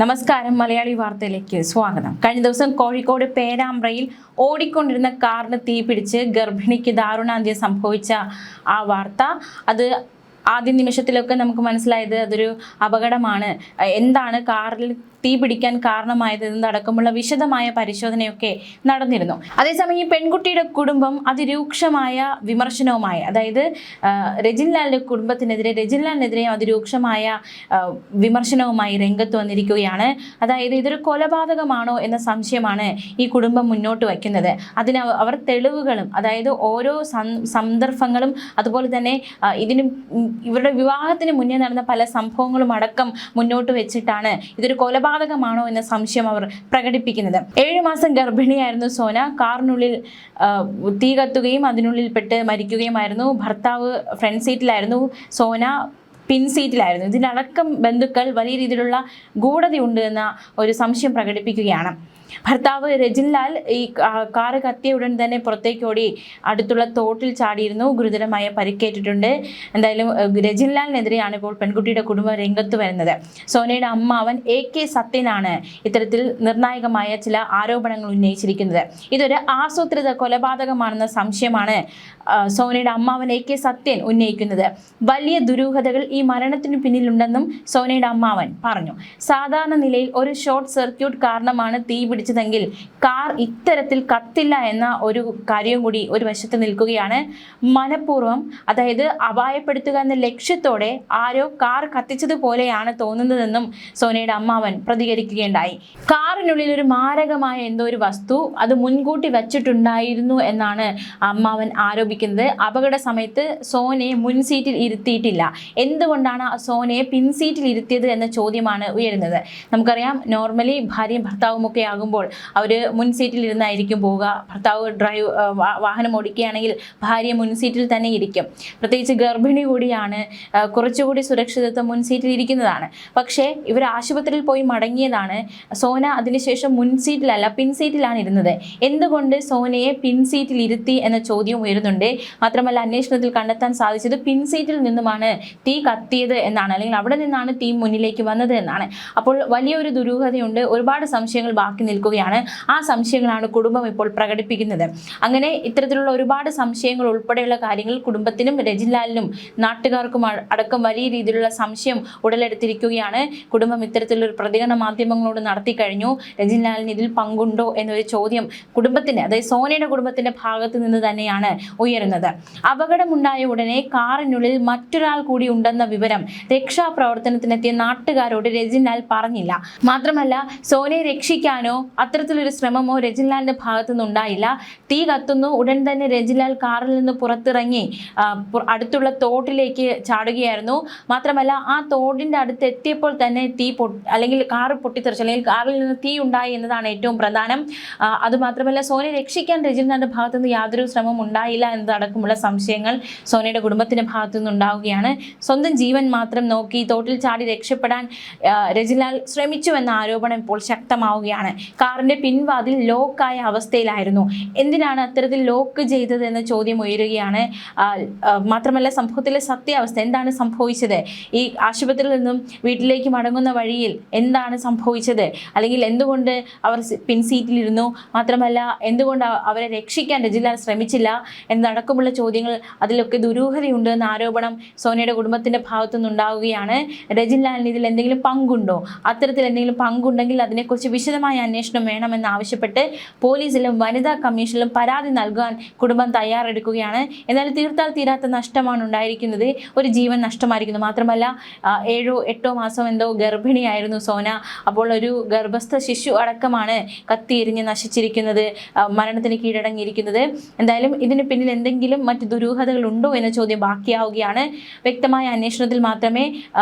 നമസ്കാരം, മലയാളി വാർത്തയിലേക്ക് സ്വാഗതം. കഴിഞ്ഞ ദിവസം കോഴിക്കോട് പേരാമ്പ്രയിൽ ഓടിക്കൊണ്ടിരുന്ന കാറിന് തീപിടിച്ച് ഗർഭിണിക്ക് ദാരുണാന്ത്യം സംഭവിച്ച ആ വാർത്ത, അത് ആദ്യ നിമിഷത്തിലൊക്കെ നമുക്ക് മനസ്സിലായത് അതൊരു അപകടമാണ്, എന്താണ് കാറിൽ തീ പിടിക്കാൻ കാരണമായത് എന്നതടക്കമുള്ള വിശദമായ പരിശോധനയൊക്കെ നടന്നിരുന്നു. അതേസമയം ഈ പെൺകുട്ടിയുടെ കുടുംബം അതിരൂക്ഷമായ വിമർശനവുമായി, അതായത് രജിൻലാലിന്റെ കുടുംബത്തിനെതിരെ, രജിൻലാലിനെതിരെ അതിരൂക്ഷമായ വിമർശനവുമായി രംഗത്ത് വന്നിരിക്കുകയാണ്. അതായത് ഇതൊരു കൊലപാതകമാണോ എന്ന സംശയമാണ് ഈ കുടുംബം മുന്നോട്ട് വയ്ക്കുന്നത്. അതിന് അവർ തെളിവുകളും, അതായത് ഓരോ സന്ദർഭങ്ങളും, അതുപോലെ തന്നെ ഇവരുടെ വിവാഹത്തിന് മുന്നേ നടന്ന പല സംഭവങ്ങളും അടക്കം മുന്നോട്ട് വെച്ചിട്ടാണ് ഇതൊരു കൊലപാതകമാണോ എന്ന സംശയം അവർ പ്രകടിപ്പിക്കുന്നത്. 7 മാസം ഗർഭിണിയായിരുന്നു സോന. കാറിനുള്ളിൽ തീ കത്തുകയും അതിനുള്ളിൽ പെട്ട് മരിക്കുകയുമായിരുന്നു. ഭർത്താവ് ഫ്രണ്ട് സീറ്റിലായിരുന്നു, സോന പിൻ സീറ്റിലായിരുന്നു. ഇതിനടക്കം ബന്ധുക്കൾ വലിയ രീതിയിലുള്ള ഗൂഢതയുണ്ട് എന്ന ഒരു സംശയം പ്രകടിപ്പിക്കുകയാണ്. ഭർത്താവ് രജിൻലാൽ ഈ കാറ് കത്തിയ ഉടൻ തന്നെ പുറത്തേക്കോടി അടുത്തുള്ള തോട്ടിൽ ചാടിയിരുന്നു. ഗുരുതരമായ പരിക്കേറ്റിട്ടുണ്ട്. എന്തായാലും രജിൻലാലിനെതിരെയാണ് ഇപ്പോൾ പെൺകുട്ടിയുടെ കുടുംബം രംഗത്ത് വരുന്നത്. സോനയുടെ അമ്മാവൻ AK സത്യനാണ് ഇത്തരത്തിൽ നിർണായകമായ ചില ആരോപണങ്ങൾ ഉന്നയിച്ചിരിക്കുന്നത്. ഇതൊരു ആസൂത്രിത കൊലപാതകമാണെന്ന സംശയമാണ് സോനയുടെ അമ്മാവൻ AK സത്യൻ ഉന്നയിക്കുന്നത്. വലിയ ദുരൂഹതകൾ ഈ മരണത്തിന് പിന്നിലുണ്ടെന്നും സോനയുടെ അമ്മാവൻ പറഞ്ഞു. സാധാരണ നിലയിൽ ഒരു ഷോർട്ട് സർക്യൂട്ട് കാരണമാണ് തീ പിടിച്ചതെങ്കിൽ കാർ ഇത്തരത്തിൽ കത്തില്ല എന്ന ഒരു കാര്യം കൂടി ഒരു വശത്ത് നിൽക്കുകയാണ്. മനഃപൂർവ്വം, അതായത് അപായപ്പെടുത്തുക എന്ന ലക്ഷ്യത്തോടെ ആരോ കാർ കത്തിച്ചതുപോലെയാണ് തോന്നുന്നതെന്നും സോനയുടെ അമ്മാവൻ പ്രതികരിക്കുകയുണ്ടായി. കാറിനുള്ളിൽ ഒരു മാരകമായ എന്തോ ഒരു വസ്തു അത് മുൻകൂട്ടി വച്ചിട്ടുണ്ടായിരുന്നു എന്നാണ് അമ്മാവൻ ആരോപിക്കുന്നത്. അപകട സമയത്ത് സോനയെ മുൻസീറ്റിൽ ഇരുത്തിയിട്ടില്ല. എന്തുകൊണ്ടാണ് സോനയെ പിൻസീറ്റിൽ ഇരുത്തിയത് എന്ന ചോദ്യമാണ് ഉയരുന്നത്. നമുക്കറിയാം, നോർമലി ഭാര്യയും ഭർത്താവും ഒക്കെ ആകുമ്പോൾ അവർ മുൻസീറ്റിൽ ഇരുന്നായിരിക്കും പോവുക. ഭർത്താവ് വാഹനം ഓടിക്കുകയാണെങ്കിൽ ഭാര്യ മുൻസീറ്റിൽ തന്നെ ഇരിക്കും. പ്രത്യേകിച്ച് ഗർഭിണി കൂടിയാണ്, കുറച്ചുകൂടി സുരക്ഷിതത്വം മുൻസീറ്റിൽ ഇരിക്കുന്നതാണ്. പക്ഷേ ഇവർ ആശുപത്രിയിൽ പോയി മടങ്ങിയതാണ്. സോന അതിനുശേഷം മുൻസീറ്റിലല്ല, പിൻസീറ്റിലാണ് ഇരുന്നത്. എന്തുകൊണ്ട് സോനയെ പിൻസീറ്റിൽ ഇരുത്തി എന്ന ചോദ്യം ഉയരുന്നുണ്ട്. മാത്രമല്ല, അന്വേഷണത്തിൽ കണ്ടെത്താൻ സാധിച്ചത് പിൻസീറ്റിൽ നിന്നുമാണ് തീ കത്തിയത് എന്നാണ്, അല്ലെങ്കിൽ അവിടെ നിന്നാണ് തീ മുന്നിലേക്ക് വന്നത് എന്നാണ്. അപ്പോൾ വലിയൊരു ദുരൂഹതയുണ്ട്. ഒരുപാട് സംശയങ്ങൾ ബാക്കി നിൽക്കുകയാണ്. ആ സംശയങ്ങളാണ് കുടുംബം ഇപ്പോൾ പ്രകടിപ്പിക്കുന്നത്. അങ്ങനെ ഇത്തരത്തിലുള്ള ഒരുപാട് സംശയങ്ങൾ ഉൾപ്പെടെയുള്ള കാര്യങ്ങൾ കുടുംബത്തിനും രജിൻലാലിനും നാട്ടുകാർക്കും അടക്കം വലിയ രീതിയിലുള്ള സംശയം ഉടലെടുത്തിരിക്കുകയാണ്. കുടുംബം ഇത്തരത്തിലൊരു പ്രതികരണം മാധ്യമങ്ങളോട് നടത്തി കഴിഞ്ഞു. രജിൻലാലിന് ഇതിൽ പങ്കുണ്ടോ എന്നൊരു ചോദ്യം കുടുംബത്തിന്റെ, അതായത് സോനയുടെ കുടുംബത്തിന്റെ ഭാഗത്ത് നിന്ന് തന്നെയാണ് ഉയരുന്നത്. അപകടമുണ്ടായ ഉടനെ കാറിനുള്ളിൽ മറ്റൊരാൾ കൂടി ഉണ്ടെന്ന വിവരം രക്ഷാപ്രവർത്തനത്തിനെത്തിയ നാട്ടുകാരോട് രജിൻലാൽ പറഞ്ഞില്ല. മാത്രമല്ല, സോനയെ രക്ഷിക്കാനോ അത്തരത്തിലൊരു ശ്രമമോ രജിൻലാലിന്റെ ഭാഗത്തു നിന്നുണ്ടായില്ല. തീ കത്തുന്നു, ഉടൻ തന്നെ രജിൻലാൽ കാറിൽ നിന്ന് പുറത്തിറങ്ങി അടുത്തുള്ള തോട്ടിലേക്ക് ചാടുകയായിരുന്നു. മാത്രമല്ല, ആ തോടിന്റെ അടുത്ത് എത്തിയപ്പോൾ തന്നെ അല്ലെങ്കിൽ കാറ് പൊട്ടിത്തെറിച്ചു, അല്ലെങ്കിൽ കാറിൽ നിന്ന് തീ ഉണ്ടായി എന്നതാണ് ഏറ്റവും പ്രധാനം. അതുമാത്രമല്ല, സോനയെ രക്ഷിക്കാൻ രജിൻലാലിന്റെ ഭാഗത്തു നിന്ന് യാതൊരു ശ്രമം ഉണ്ടായില്ല എന്നതടക്കമുള്ള സംശയങ്ങൾ സോനയുടെ കുടുംബത്തിന്റെ ഭാഗത്തു നിന്നുണ്ടാവുകയാണ്. സ്വന്തം ജീവൻ മാത്രം നോക്കി തോട്ടിൽ ചാടി രക്ഷപ്പെടാൻ രജിൻലാൽ ശ്രമിച്ചുവെന്ന ആരോപണം ഇപ്പോൾ ശക്തമാവുകയാണ്. കാറിന്റെ പിൻവാതിൽ ലോക്കായ അവസ്ഥയിലായിരുന്നു. എന്തിനാണ് അത്തരത്തിൽ ലോക്ക് ചെയ്തത് എന്ന ചോദ്യം ഉയരുകയാണ്. മാത്രമല്ല, സംഭവത്തിലെ സത്യാവസ്ഥ എന്താണ് സംഭവിച്ചത്, ഈ ആശുപത്രിയിൽ നിന്നും വീട്ടിലേക്ക് മടങ്ങുന്ന വഴിയിൽ എന്താണ് സംഭവിച്ചത്, അല്ലെങ്കിൽ എന്തുകൊണ്ട് അവർ പിൻസീറ്റിലിരുന്നു, മാത്രമല്ല എന്തുകൊണ്ട് അവരെ രക്ഷിക്കാൻ രജിൻലാൽ ശ്രമിച്ചില്ല എന്നടക്കമുള്ള ചോദ്യങ്ങൾ, അതിലൊക്കെ ദുരൂഹതയുണ്ട് എന്ന ആരോപണം സോനയുടെ കുടുംബത്തിന്റെ ഭാഗത്തു നിന്നുണ്ടാവുകയാണ്. രജിൻലാലിന് ഇതിൽ എന്തെങ്കിലും പങ്കുണ്ടോ, അത്തരത്തിൽ എന്തെങ്കിലും പങ്കുണ്ടെങ്കിൽ അതിനെക്കുറിച്ച് വിശദമായ അന്വേഷണം വേണമെന്നാവശ്യപ്പെട്ട് പോലീസിലും വനിതാ കമ്മീഷനിലും പരാതി നൽകാൻ കുടുംബം തയ്യാറെടുക്കുകയാണ്. എന്നാൽ തീർത്താൽ തീരാത്ത നഷ്ടമാണ് ഉണ്ടായിരിക്കുന്നത്. ഒരു ജീവൻ നഷ്ടമായിരിക്കുന്നു. മാത്രമല്ല, 7-8 മാസം എന്തോ ഗർഭിണിയായിരുന്നു സോന. അപ്പോൾ ഒരു ഗർഭസ്ഥ ശിശു അടക്കമാണ് കത്തിയെരിഞ്ഞ് നശിച്ചിരിക്കുന്നത്, മരണത്തിന് കീഴടങ്ങിയിരിക്കുന്നത്. എന്തായാലും ഇതിന് പിന്നിൽ എന്തെങ്കിലും മറ്റ് ദുരൂഹതകൾ ഉണ്ടോ എന്ന ചോദ്യം ബാക്കിയാവുകയാണ്. വ്യക്തമായ അന്വേഷണത്തിൽ മാത്രമേ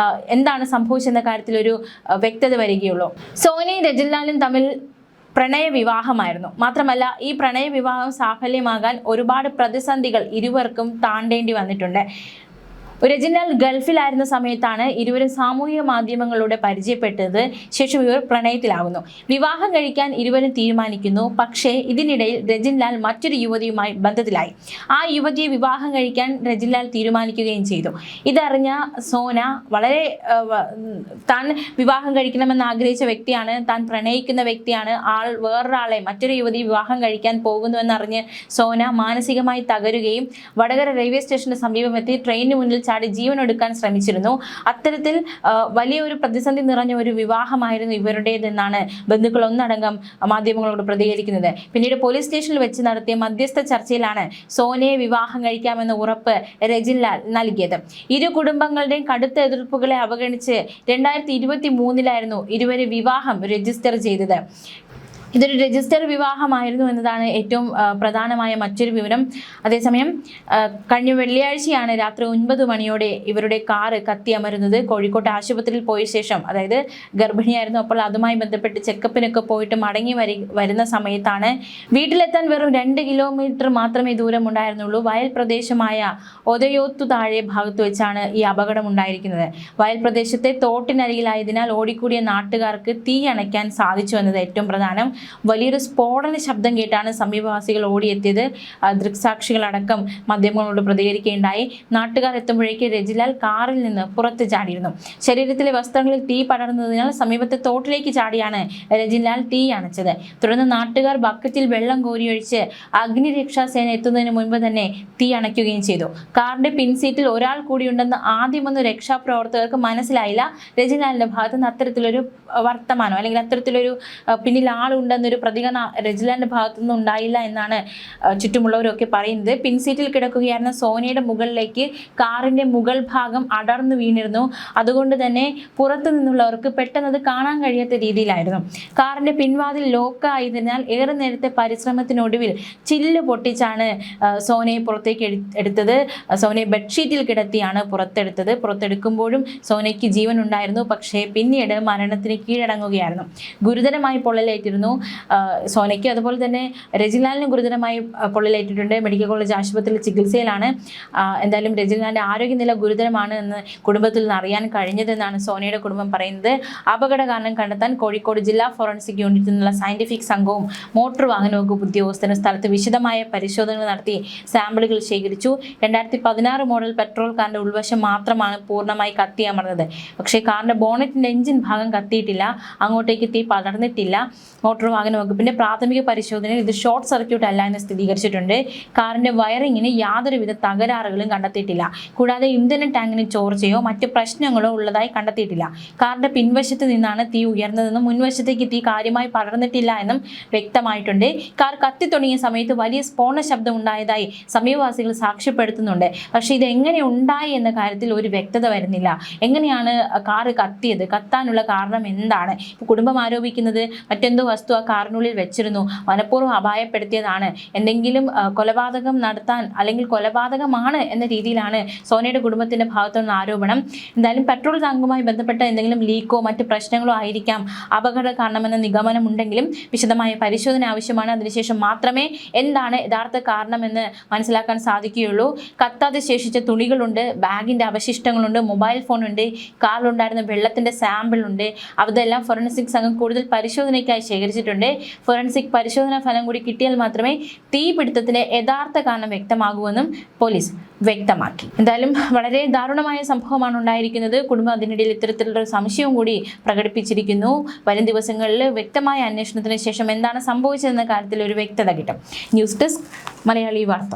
എന്താണ് സംഭവിച്ചെന്ന കാര്യത്തിൽ ഒരു വ്യക്തത വരികയുള്ളൂ. സോനയും രജിൻലാലും തമ്മിൽ പ്രണയവിവാഹമായിരുന്നു. മാത്രമല്ല, ഈ പ്രണയവിവാഹം സാഫല്യമാകാൻ ഒരുപാട് പ്രതിസന്ധികൾ ഇരുവർക്കും താണ്ടേണ്ടി വന്നിട്ടുണ്ട്. രജിനാൽ ഗൾഫിലായിരുന്ന സമയത്താണ് ഇരുവരും സാമൂഹിക മാധ്യമങ്ങളിലൂടെ പരിചയപ്പെട്ടത്. ശേഷം ഇവർ പ്രണയത്തിലാകുന്നു. വിവാഹം കഴിക്കാൻ ഇരുവരും തീരുമാനിക്കുന്നു. പക്ഷേ ഇതിനിടയിൽ രജിൻലാൽ മറ്റൊരു യുവതിയുമായി ബന്ധത്തിലായി. ആ യുവതിയെ വിവാഹം കഴിക്കാൻ രജിൻലാൽ തീരുമാനിക്കുകയും ചെയ്തു. ഇതറിഞ്ഞ സോന വളരെ താൻ വിവാഹം കഴിക്കണമെന്ന് ആഗ്രഹിച്ച വ്യക്തിയാണ്, താൻ പ്രണയിക്കുന്ന വ്യക്തിയാണ്, വേറൊരാളെ മറ്റൊരു യുവതി വിവാഹം കഴിക്കാൻ പോകുന്നുവെന്നറിഞ്ഞ് സോന മാനസികമായി തകരുകയും വടകര റെയിൽവേ സ്റ്റേഷന് സമീപമെത്തി ട്രെയിനിന് മുന്നിൽ ചാടി ജീവനൊടുക്കാൻ ശ്രമിച്ചിരുന്നു. അത്തരത്തിൽ വലിയൊരു പ്രതിസന്ധി നിറഞ്ഞ ഒരു വിവാഹമായിരുന്നു ഇവരുടേതെന്നാണ് ബന്ധുക്കൾ ഒന്നടങ്കം മാധ്യമങ്ങളോട് പ്രതികരിക്കുന്നത്. പിന്നീട് പോലീസ് സ്റ്റേഷനിൽ വെച്ച് നടത്തിയ മധ്യസ്ഥ ചർച്ചയിലാണ് സോനയെ വിവാഹം കഴിക്കാമെന്ന ഉറപ്പ് രജിൻലാൽ നൽകിയത്. ഇരു കുടുംബങ്ങളുടെയും കടുത്ത എതിർപ്പുകളെ അവഗണിച്ച് 2023 ഇരുവരും വിവാഹം രജിസ്റ്റർ ചെയ്തത്. ഇതൊരു രജിസ്റ്റർ വിവാഹമായിരുന്നു എന്നതാണ് ഏറ്റവും പ്രധാനമായ മറ്റൊരു വിവരം. അതേസമയം കഴിഞ്ഞ വെള്ളിയാഴ്ചയാണ് രാത്രി 9 മണിയോടെ ഇവരുടെ കാറ് കത്തിയമരുന്നത്. കോഴിക്കോട്ട് ആശുപത്രിയിൽ പോയ ശേഷം, അതായത് ഗർഭിണിയായിരുന്നു, അപ്പോൾ അതുമായി ബന്ധപ്പെട്ട് ചെക്കപ്പിനൊക്കെ പോയിട്ട് മടങ്ങി വരുന്ന സമയത്താണ് വീട്ടിലെത്താൻ വെറും 2 കിലോമീറ്റർ മാത്രമേ ദൂരമുണ്ടായിരുന്നുള്ളൂ. വയൽ പ്രദേശമായ ഒതയോത്തു താഴെ ഭാഗത്ത് വെച്ചാണ് ഈ അപകടം ഉണ്ടായിരിക്കുന്നത്. വയൽ പ്രദേശത്തെ തോട്ടിനരികിലായതിനാൽ ഓടിക്കൂടിയ നാട്ടുകാർക്ക് തീ അണയ്ക്കാൻ സാധിച്ചു എന്നത് ഏറ്റവും പ്രധാനം. വലിയൊരു സ്ഫോടന ശബ്ദം കേട്ടാണ് സമീപവാസികൾ ഓടിയെത്തിയത്. ദൃക്സാക്ഷികളടക്കം മാധ്യമങ്ങളോട് പ്രതികരിക്കുകയുണ്ടായി. നാട്ടുകാർ എത്തുമ്പോഴേക്ക് രജിലാൽ കാറിൽ നിന്ന് പുറത്ത് ചാടിയിരുന്നു. ശരീരത്തിലെ വസ്ത്രങ്ങളിൽ തീ പടർന്നതിനാൽ സമീപത്തെ തോട്ടിലേക്ക് ചാടിയാണ് രജിലാൽ തീ അണച്ചത്. തുടർന്ന് നാട്ടുകാർ ബക്കറ്റിൽ വെള്ളം കോരിയൊഴിച്ച് അഗ്നിരക്ഷാസേന എത്തുന്നതിന് മുൻപ് തന്നെ തീ അണയ്ക്കുകയും ചെയ്തു. കാറിന്റെ പിൻസീറ്റിൽ ഒരാൾ കൂടിയുണ്ടെന്ന് ആദ്യമൊന്നും രക്ഷാപ്രവർത്തകർക്ക് മനസ്സിലായില്ല. രജിലാലിന്റെ ഭാഗത്ത് നിന്ന് അത്തരത്തിലൊരു വർത്തമാനം അല്ലെങ്കിൽ അത്തരത്തിലൊരു പിന്നിൽ ആളുണ്ടെന്നൊരു പ്രതികരണം രജിലാലിന്റെ ഭാഗത്തുനിന്ന് ഉണ്ടായില്ല എന്നാണ് ചുറ്റുമുള്ളവരൊക്കെ പറയുന്നത്. പിൻസീറ്റിൽ കിടക്കുകയായിരുന്ന സോനയുടെ മുകളിലേക്ക് കാറിന്റെ മുകൾ ഭാഗം അടർന്നു വീണിരുന്നു. അതുകൊണ്ട് തന്നെ പുറത്തു നിന്നുള്ളവർക്ക് പെട്ടെന്ന് അത് കാണാൻ കഴിയാത്ത രീതിയിലായിരുന്നു. കാറിന്റെ പിൻവാതിൽ ലോക്ക് ആയതിനാൽ ഏറെ നേരത്തെ പരിശ്രമത്തിനൊടുവിൽ ചില്ല് പൊട്ടിച്ചാണ് സോനയെ പുറത്തേക്ക് എടുത്തത്. സോനയെ ബെഡ്ഷീറ്റിൽ കിടത്തിയാണ് പുറത്തെടുത്തത്. പുറത്തെടുക്കുമ്പോഴും സോനയ്ക്ക് ജീവൻ ഉണ്ടായിരുന്നു. പക്ഷേ പിന്നീട് മരണത്തിന് കീഴടങ്ങുകയായിരുന്നു. ഗുരുതരമായി പൊള്ളലേറ്റിരുന്നു സോനയ്ക്ക്. അതുപോലെ തന്നെ രജിലാലിന് ഗുരുതരമായി പൊള്ളലേറ്റിട്ടുണ്ട്. മെഡിക്കൽ കോളേജ് ആശുപത്രിയിൽ ചികിത്സയിലാണ്. എന്തായാലും രജിലാലിന്റെ ആരോഗ്യനില ഗുരുതരമാണ് എന്ന് കുടുംബത്തിൽ നിന്ന് അറിയാൻ കഴിഞ്ഞതെന്നാണ് സോനയുടെ കുടുംബം പറയുന്നത്. അപകട കാരണം കണ്ടെത്താൻ കോഴിക്കോട് ജില്ലാ ഫോറൻസിക് യൂണിറ്റിൽ നിന്നുള്ള സയന്റിഫിക് സംഘവും മോട്ടോർ വാഹന വകുപ്പ് ഉദ്യോഗസ്ഥരും സ്ഥലത്ത് വിശദമായ പരിശോധനകൾ നടത്തി സാമ്പിളുകൾ ശേഖരിച്ചു. 2016 മോഡൽ പെട്രോൾ കാറിന്റെ ഉൾവശം മാത്രമാണ് പൂർണ്ണമായി കത്തിയമർന്നത്. പക്ഷേ കാറിന്റെ ബോണറ്റിന്റെ എഞ്ചിൻ ഭാഗം കത്തിയിട്ടില്ല, അങ്ങോട്ടേക്ക് തീ പടർന്നിട്ടില്ല. മോട്ടോർ വാഹന വകുപ്പിന്റെ പ്രാഥമിക പരിശോധനയിൽ ഇത് ഷോർട്ട് സർക്യൂട്ട് അല്ല എന്ന് സ്ഥിരീകരിച്ചിട്ടുണ്ട്. കാറിന്റെ വയറിങ്ങിന് യാതൊരുവിധ തകരാറുകളും കണ്ടെത്തിയിട്ടില്ല. കൂടാതെ ഇന്ധന ടാങ്കിന് ചോർച്ചയോ മറ്റ് പ്രശ്നങ്ങളോ ഉള്ളതായി കണ്ടെത്തിയിട്ടില്ല. കാറിന്റെ പിൻവശത്ത് നിന്നാണ് തീ ഉയർന്നതെന്നും മുൻവശത്തേക്ക് തീ കാര്യമായി പടർന്നിട്ടില്ല എന്നും വ്യക്തമായിട്ടുണ്ട്. കാർ കത്തി തുടങ്ങിയ സമയത്ത് വലിയ സ്ഫോടന ശബ്ദം ഉണ്ടായതായി സമീപവാസികൾ സാക്ഷ്യപ്പെടുത്തുന്നുണ്ട്. പക്ഷേ ഇത് എങ്ങനെ ഉണ്ടായി എന്ന കാര്യത്തിൽ ഒരു വ്യക്തത വരുന്നില്ല. എങ്ങനെയാണ് കാറ് കത്തിയത്, കത്താനുള്ള കാരണം എന്താണ്? കുടുംബം ആരോപിക്കുന്നത് മറ്റെന്തോ വസ്തു ആ കാറിനുള്ളിൽ വെച്ചിരുന്നു, മനഃപൂർവ്വം അപായപ്പെടുത്തിയതാണ്, എന്തെങ്കിലും കൊലപാതകം നടത്താൻ അല്ലെങ്കിൽ കൊലപാതകമാണ് എന്ന രീതിയിലാണ് സോനയുടെ കുടുംബത്തിന്റെ ഭാഗത്തുനിന്ന് ആരോപണം. എന്തായാലും പെട്രോൾ ടാങ്കുമായി ബന്ധപ്പെട്ട എന്തെങ്കിലും ലീക്കോ മറ്റ് പ്രശ്നങ്ങളോ ആയിരിക്കാം അപകട കാരണമെന്ന നിഗമനം ഉണ്ടെങ്കിലും വിശദമായ പരിശോധന ആവശ്യമാണ്. അതിനുശേഷം മാത്രമേ എന്താണ് യഥാർത്ഥ കാരണമെന്ന് മനസ്സിലാക്കാൻ സാധിക്കുകയുള്ളൂ. കത്താതെ ശേഷിച്ച തുണികളുണ്ട്, ബാഗിന്റെ അവശിഷ്ടങ്ങളുണ്ട്, മൊബൈൽ ഫോണുണ്ട്, കാറിലുണ്ടായിരുന്ന വെള്ളത്തിന്റെ സാമ്പിൾ ഉണ്ട്. അതെല്ലാം ഫോറൻസിക് സംഘം കൂടുതൽ പരിശോധനയ്ക്കായി ശേഖരിച്ചിട്ടുണ്ട്. ഫോറൻസിക് പരിശോധനാ ഫലം കൂടി കിട്ടിയാൽ മാത്രമേ തീപിടുത്തത്തിന്റെ യഥാർത്ഥ കാരണം വ്യക്തമാകുമെന്നും പോലീസ് വ്യക്തമാക്കി. എന്തായാലും വളരെ ദാരുണമായ സംഭവമാണ് ഉണ്ടായിരിക്കുന്നത്. കുടുംബം അതിനിടയിൽ ഇത്തരത്തിലുള്ള സംശയവും കൂടി പ്രകടിപ്പിച്ചിരിക്കുന്നു. വരും ദിവസങ്ങളിൽ വ്യക്തമായ അന്വേഷണത്തിന് ശേഷം എന്താണ് സംഭവിച്ചതെന്ന കാര്യത്തിൽ ഒരു വ്യക്തത കിട്ടും. ന്യൂസ് ഡെസ്ക് മലയാളി വാർത്ത.